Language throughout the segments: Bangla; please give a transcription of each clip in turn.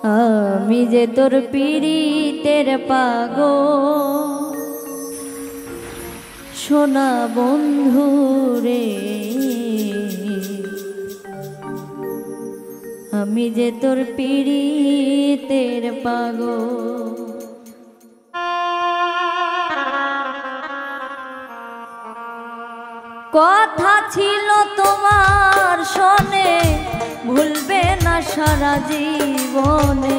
আমি যে তোর পীড়িতের পাগল সোনা বন্ধু রে, আমি যে তোর পীড়িতের পাগল। কথা ছিল তোমার শোনে, ভুলবে না সারা জীবনে।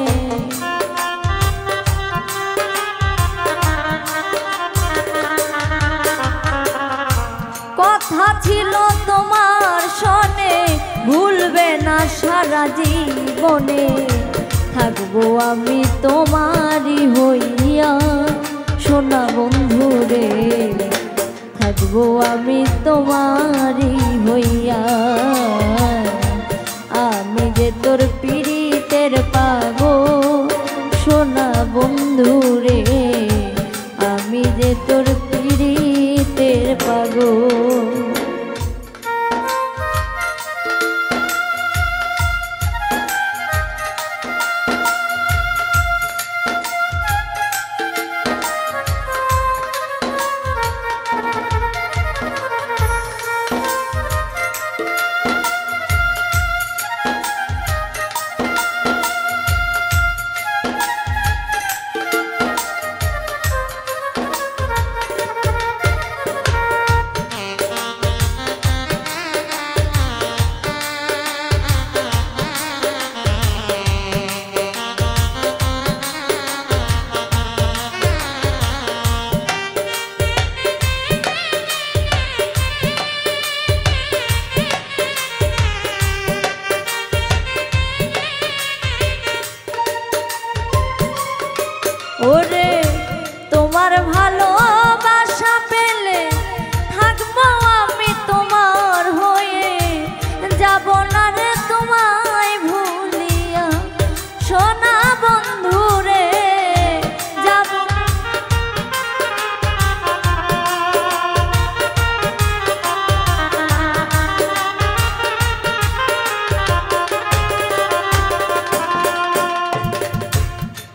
কথা ছিল তোমার শোনে, ভুলবে না সারা জীবনে। থাকবো আমি তোমারই হইয়া সোনা বন্ধু রে, থাকবো আমি তোমারই হইয়া। আমি যে তোর পীড়িতের পাগল সোনা বন্ধু রে, আমি যে তোর পীড়িতের পাগল। ওরে তোমার ভালোবাসা পেলে থাকবো আমি তোমার হয়ে, যাব না রে তোমায় ভুলিয়া সোনা বন্ধু রে, যাব।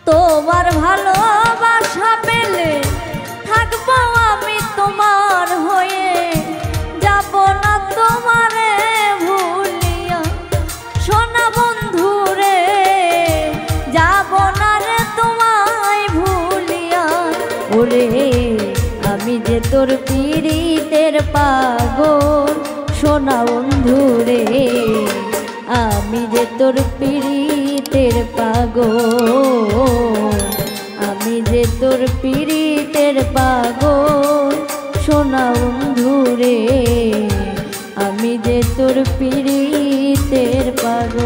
তোমার ভালোবাসা পেলে থাকবো আমি তোমার হয়ে, যাব না তোমারে ভুলিয়া সোনা বন্ধু রে, যাব না রে তোমায় ভুলিয়া। ওরে আমি যে তোর পীড়িতের পাগল সোনা বন্ধু রে, আমি যে তোর পীড়িতের পাগল, আমি যে তোর পীড়িতের পাগল সোনা বন্ধু রে, আমি যে তোর পীড়িতের পাগল।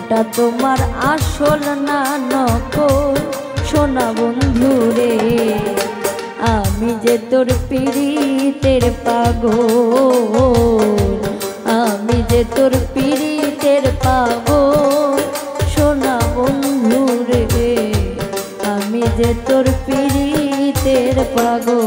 মনটা তোমার আসল না নকল সোনা বন্ধু রে। আমি যে তোর পীড়িতের পাগল, আমি যে তোর পীড়িতের পাগল সোনা বন্ধু রে। আমি যে তোর পীড়িতের পাগল।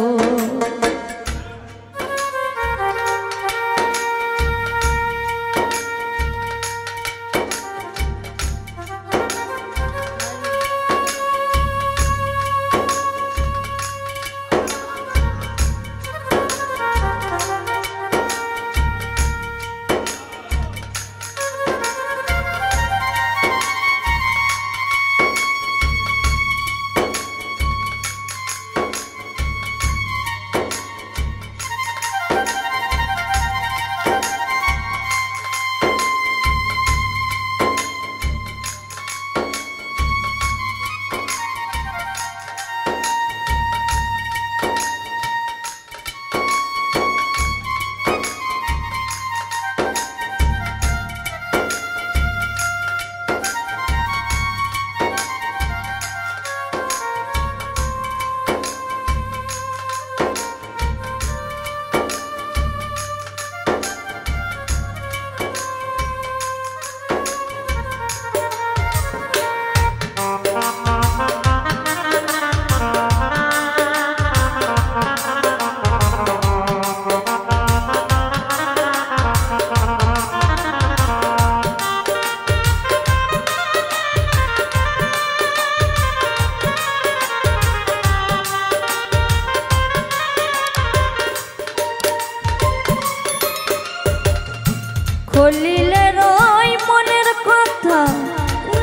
খলিলে রই মনের কথা,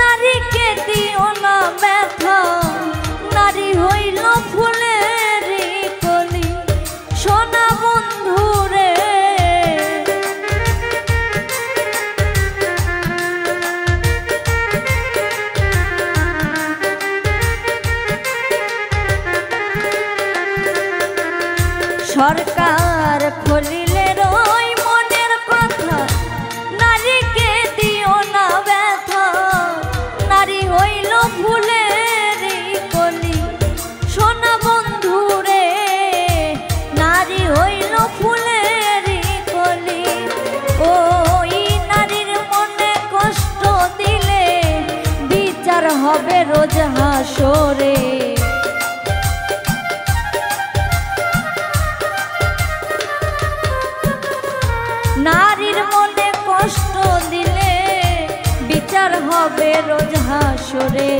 নারীকে দিও না ব্যথা। নারী হইল ফুলের কলি সোনা বন্ধু রে। সরকার খলিলে রই মনের কথা, নারীকে দিও না ব্যথা। নারী হইল ফুলের কলি সোনা বন্ধু রে। নারী হইল ফুলের কলি। ওই নারীর মনে কষ্ট দিলে বিচার হবে রোজ হাসরে। নারীর মনে কষ্ট দিলে বিচার হবে রোজ হাসরে।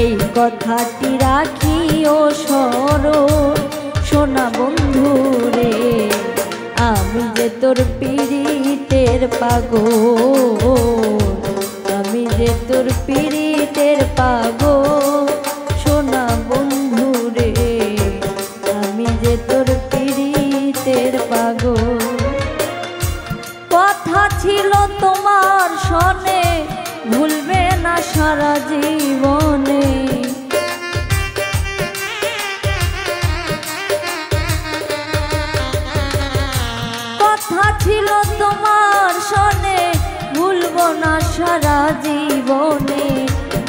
এই কথাটি রাখিও স্মরণ সোনা বন্ধু রে। আমি যে তোর পীড়িতের পাগল, আমি যে তোর পীড়িতের পাগল সোনা বন্ধু রে। আমি যে তোর পীড়িতের পাগল। কথা ছিল তোমার সনে, ভুলবে না সারা জীবনে। কথা ছিল তোমার সনে, ভুলবো না সারা জীবনে।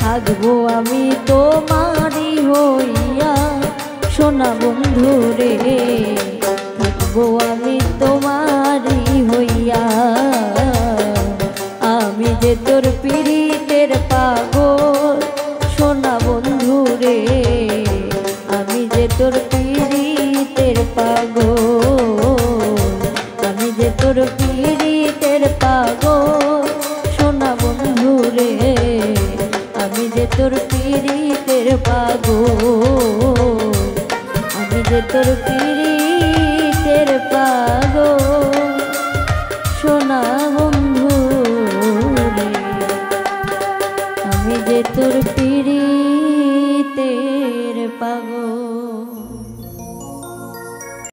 থাকবো আমি তোমারই হইয়া সোনা বন্ধু রে। থাকবো আমি তোমারই হইয়া। আমি যে তোর পীড়িতের পাগল সোনা বন্ধু রে। আমি যে তোর পীড়িতের পাগল, আমি যে তোর পীড়িতের পাগল সোনা বন্ধু রে। আমি যে তোর পীড়িতের পাগল, আমি যে তোর পীড়িতের পাগল সোনা বন্ধু রে। আমি যে তোর পীড়িতের